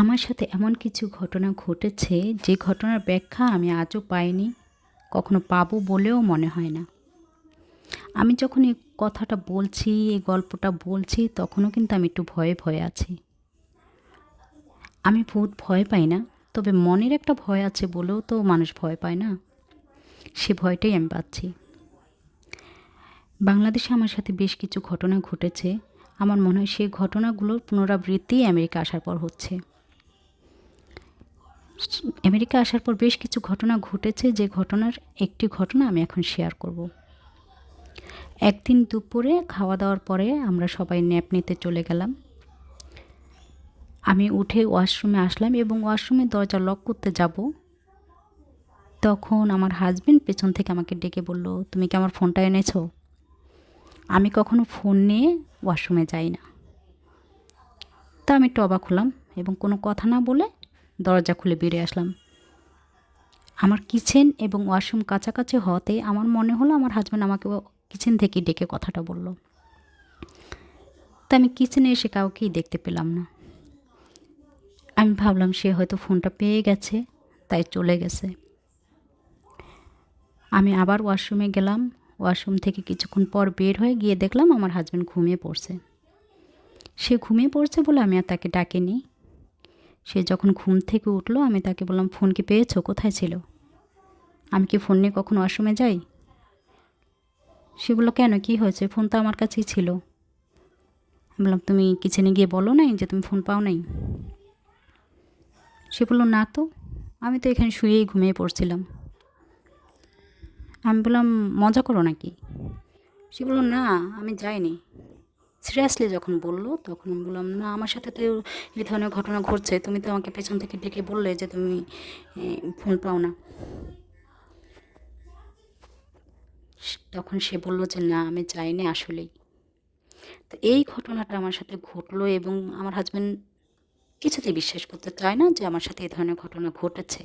আমার সাথে এমন কিছু ঘটনা ঘটেছে যে ঘটনার ব্যাখ্যা আমি আজও পাইনি, কখনো পাবো বলেও মনে হয় না। আমি যখন এই কথাটা বলছি, এই গল্পটা বলছি তখনও কিন্তু আমি একটু ভয়ে, ভয়ে আছি। আমি ভূত ভয় পাই না, তবে মনের একটা ভয় আছে বলেও তো মানুষ ভয় পায় না? সে ভয়টাই আমি পাচ্ছি। বাংলাদেশে আমার সাথে বেশ কিছু ঘটনা ঘটেছে। আমার মনে হয় সেই ঘটনাগুলোর পুনরাবৃত্তি আমেরিকা আসার পর হচ্ছে। আমেরিকা আসার পর বেশ কিছু ঘটনা ঘটেছে, যে ঘটনার একটি ঘটনা আমি এখন শেয়ার করব। একদিন দুপুরে খাওয়া দাওয়ার পরে আমরা সবাই ন্যাপ নিতে চলে গেলাম। আমি উঠে ওয়াশরুমে আসলাম এবং ওয়াশরুমের দরজা লক করতে যাব, তখন আমার হাজবেন্ড পেছন থেকে আমাকে ডেকে বলল, তুমি কি আমার ফোনটা এনেছো? আমি কখনো ফোন নিয়ে ওয়াশরুমে যাই না। তা আমি একটু অবাক হলাম এবং কোনো কথা না বলে দরজা খুলে বেরিয়ে আসলাম। আমার কিচেন এবং ওয়াশরুম কাছাকাছি হওয়াতে আমার মনে হলো আমার হাজব্যান্ড আমাকে কিচেন থেকে ডেকে কথাটা বলল। তা আমি কিচেনে এসে কাউকেই দেখতে পেলাম না। আমি ভাবলাম সে হয়তো ফোনটা পেয়ে গেছে, তাই চলে গেছে। আমি আবার ওয়াশরুমে গেলাম। ওয়াশরুম থেকে কিছুক্ষণ পর বের হয়ে গিয়ে দেখলাম আমার হাজব্যান্ড ঘুমিয়ে পড়ছে। সে ঘুমিয়ে পড়ছে বলে আমি আর তাকে ডাকিনি। সে যখন ঘুম থেকে উঠলো আমি তাকে বললাম, ফোন কি পেয়েছো? কোথায় ছিল? আমি কি ফোন নিয়ে কখনো ওয়াশরুমে যাই? সে বললো, কেন, কী হয়েছে? ফোন তো আমার কাছেই ছিল। আমি বললাম, তুমি কিচেনে গিয়ে বলো নাই যে তুমি ফোন পাও নাই? সে বললো, না তো, আমি তো এখানে শুয়েই ঘুমিয়ে পড়ছিলাম। আমি বললাম, মজা করো নাকি? সে বললো, না, আমি যাইনি। সিরিয়াসলি যখন বললো তখন আমি বললাম, না, আমার সাথে তো এই ধরনের ঘটনা ঘটছে, তুমি তো আমাকে পেছন থেকে ডেকে বললে যে তুমি ফোন পাও না। তখন সে বলল যে না, আমি যাইনি আসলেই। তো এই ঘটনাটা আমার সাথে ঘটলো এবং আমার হাজব্যান্ড কিছুতেই বিশ্বাস করতে চায় না যে আমার সাথে এই ধরনের ঘটনা ঘটেছে।